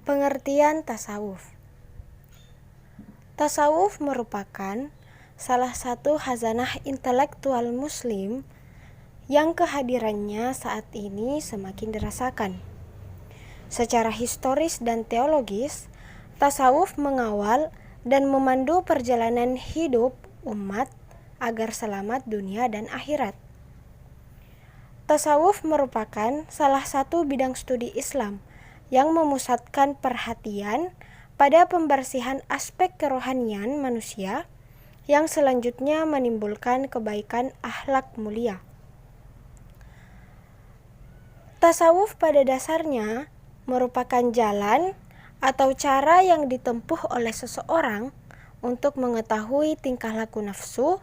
Pengertian tasawuf. Tasawuf merupakan salah satu khazanah intelektual muslim yang kehadirannya saat ini semakin dirasakan. Secara historis dan teologis, tasawuf mengawal dan memandu perjalanan hidup umat agar selamat dunia dan akhirat. Tasawuf merupakan salah satu bidang studi Islam yang memusatkan perhatian pada pembersihan aspek kerohanian manusia yang selanjutnya menimbulkan kebaikan akhlak mulia. Tasawuf pada dasarnya merupakan jalan atau cara yang ditempuh oleh seseorang untuk mengetahui tingkah laku nafsu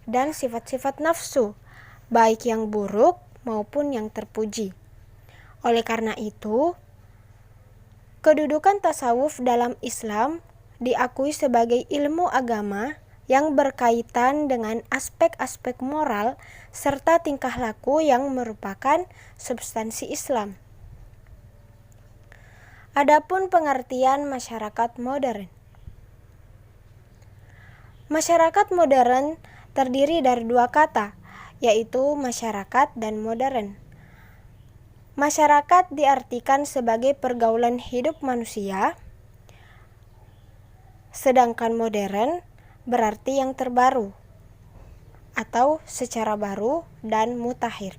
dan sifat-sifat nafsu, baik yang buruk maupun yang terpuji. Oleh karena itu, kedudukan tasawuf dalam Islam diakui sebagai ilmu agama yang berkaitan dengan aspek-aspek moral serta tingkah laku yang merupakan substansi Islam. Adapun pengertian masyarakat modern. Masyarakat modern terdiri dari dua kata, yaitu masyarakat dan modern. Masyarakat diartikan sebagai pergaulan hidup manusia, sedangkan modern berarti yang terbaru atau secara baru dan mutakhir.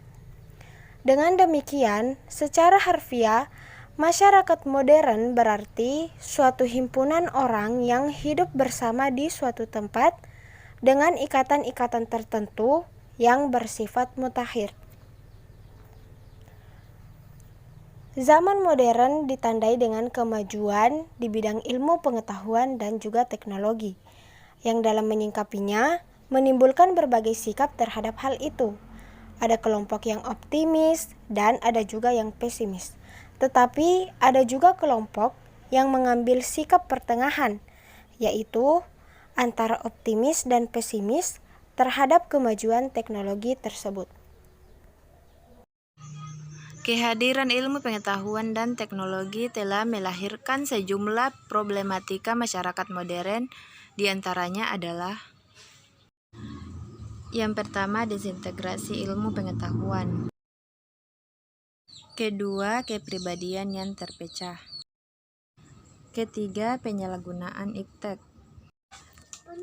Dengan demikian, secara harfiah, masyarakat modern berarti suatu himpunan orang yang hidup bersama di suatu tempat dengan ikatan-ikatan tertentu yang bersifat mutakhir. Zaman modern ditandai dengan kemajuan di bidang ilmu pengetahuan dan juga teknologi, yang dalam menyingkapinya menimbulkan berbagai sikap terhadap hal itu. Ada kelompok yang optimis dan ada juga yang pesimis. Tetapi ada juga kelompok yang mengambil sikap pertengahan, yaitu antara optimis dan pesimis terhadap kemajuan teknologi tersebut. Kehadiran ilmu pengetahuan dan teknologi telah melahirkan sejumlah problematika masyarakat modern, di antaranya adalah: yang pertama, desintegrasi ilmu pengetahuan. Kedua, kepribadian yang terpecah. Ketiga, penyalahgunaan iptek.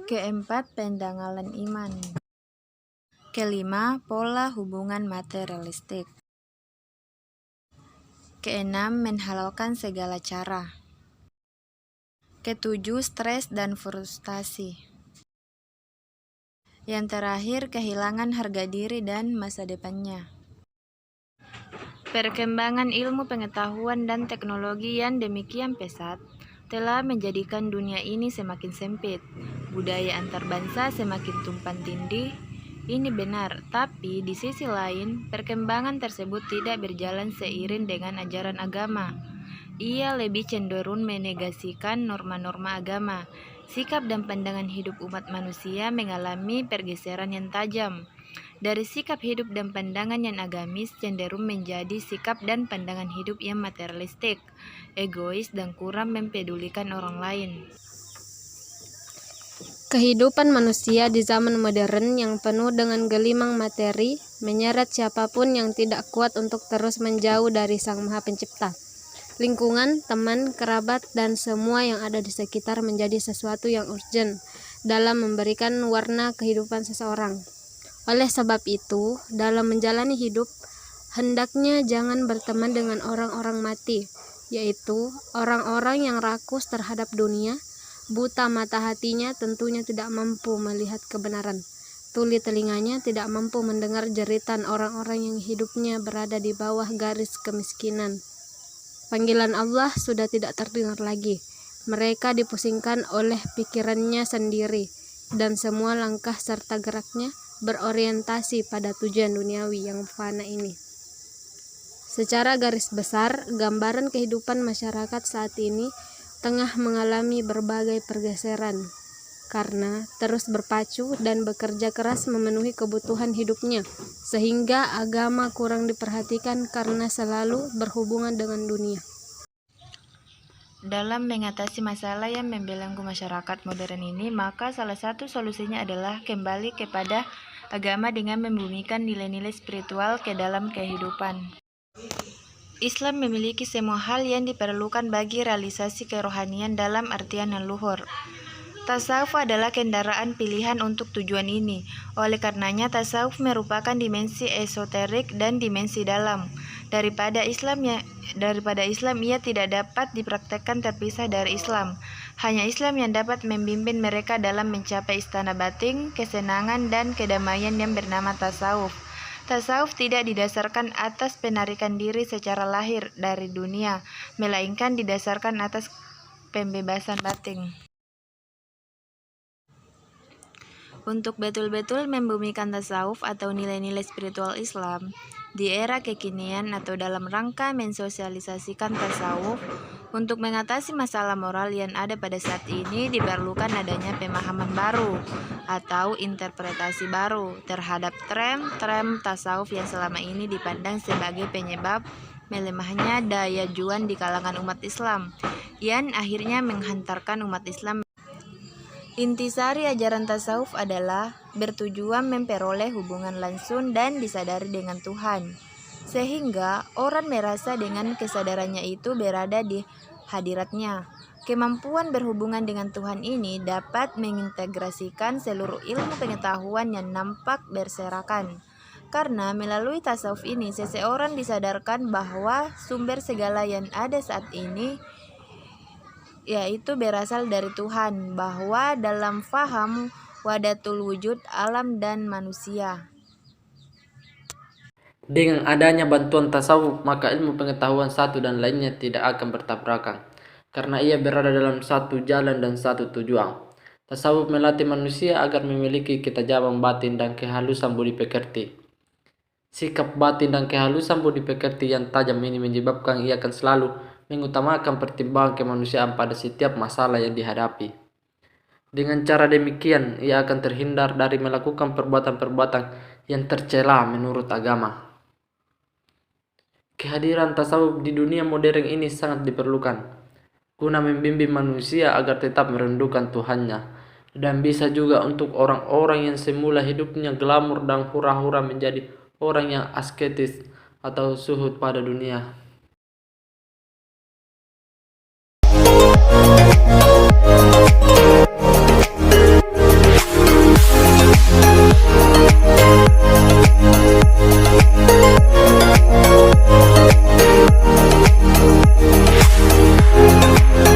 Keempat, pendanggalan iman. Kelima, pola hubungan materialistik. Keenam, menghalalkan segala cara. Ketujuh, stres dan frustasi. Yang terakhir, kehilangan harga diri dan masa depannya. Perkembangan ilmu pengetahuan dan teknologi yang demikian pesat telah menjadikan dunia ini semakin sempit. Budaya antar bangsa semakin tumpang tindih. Ini benar, tapi di sisi lain, perkembangan tersebut tidak berjalan seiring dengan ajaran agama. Ia lebih cenderung menegasikan norma-norma agama. Sikap dan pandangan hidup umat manusia mengalami pergeseran yang tajam. Dari sikap hidup dan pandangan yang agamis cenderung menjadi sikap dan pandangan hidup yang materialistik, egois, dan kurang mempedulikan orang lain. Kehidupan manusia di zaman modern yang penuh dengan gelimang materi menyeret siapapun yang tidak kuat untuk terus menjauh dari Sang Maha Pencipta. Lingkungan, teman, kerabat, dan semua yang ada di sekitar menjadi sesuatu yang urgent dalam memberikan warna kehidupan seseorang. Oleh sebab itu, dalam menjalani hidup, hendaknya jangan berteman dengan orang-orang mati, yaitu orang-orang yang rakus terhadap dunia, buta mata hatinya tentunya tidak mampu melihat kebenaran, tuli telinganya tidak mampu mendengar jeritan orang-orang yang hidupnya berada di bawah garis kemiskinan. Panggilan Allah sudah tidak terdengar lagi. Mereka dipusingkan oleh pikirannya sendiri, dan semua langkah serta geraknya berorientasi pada tujuan duniawi yang fana ini. Secara garis besar, gambaran kehidupan masyarakat saat ini tengah mengalami berbagai pergeseran karena terus berpacu dan bekerja keras memenuhi kebutuhan hidupnya, sehingga agama kurang diperhatikan karena selalu berhubungan dengan dunia. Dalam mengatasi masalah yang membelenggu masyarakat modern ini, maka salah satu solusinya adalah kembali kepada agama dengan membumikan nilai-nilai spiritual ke dalam kehidupan. Islam memiliki semua hal yang diperlukan bagi realisasi kerohanian dalam artian yang luhur. Tasawuf adalah kendaraan pilihan untuk tujuan ini. Oleh karenanya, tasawuf merupakan dimensi esoterik dan dimensi dalam. Daripada Islam ia tidak dapat dipraktekkan terpisah dari Islam. Hanya Islam yang dapat membimbing mereka dalam mencapai istana batin, kesenangan dan kedamaian yang bernama tasawuf. Tasawuf tidak didasarkan atas penarikan diri secara lahir dari dunia, melainkan didasarkan atas pembebasan batin. Untuk betul-betul membumikan tasawuf atau nilai-nilai spiritual Islam di era kekinian atau dalam rangka mensosialisasikan tasawuf untuk mengatasi masalah moral yang ada pada saat ini, diperlukan adanya pemahaman baru atau interpretasi baru terhadap tren tasawuf yang selama ini dipandang sebagai penyebab melemahnya daya juang di kalangan umat Islam yang akhirnya menghantarkan umat Islam. Intisari ajaran tasawuf adalah bertujuan memperoleh hubungan langsung dan disadari dengan Tuhan, sehingga orang merasa dengan kesadarannya itu berada di hadiratnya. Kemampuan berhubungan dengan Tuhan ini dapat mengintegrasikan seluruh ilmu pengetahuan yang nampak berserakan. Karena melalui tasawuf ini, seseorang disadarkan bahwa sumber segala yang ada saat ini yaitu berasal dari Tuhan, bahwa dalam faham wahdatul wujud alam dan manusia. Dengan adanya bantuan tasawuf, maka ilmu pengetahuan satu dan lainnya tidak akan bertabrakan, karena ia berada dalam satu jalan dan satu tujuan. Tasawuf melatih manusia agar memiliki ketajaman batin dan kehalusan budi pekerti. Sikap batin dan kehalusan budi pekerti yang tajam ini menyebabkan ia akan selalu mengutamakan pertimbangan kemanusiaan pada setiap masalah yang dihadapi. Dengan cara demikian, ia akan terhindar dari melakukan perbuatan-perbuatan yang tercela menurut agama. Kehadiran tasawuf di dunia modern ini sangat diperlukan, guna membimbing manusia agar tetap merindukan Tuhannya, dan bisa juga untuk orang-orang yang semula hidupnya glamor dan hura-hura menjadi orang yang asketis atau zuhud pada dunia.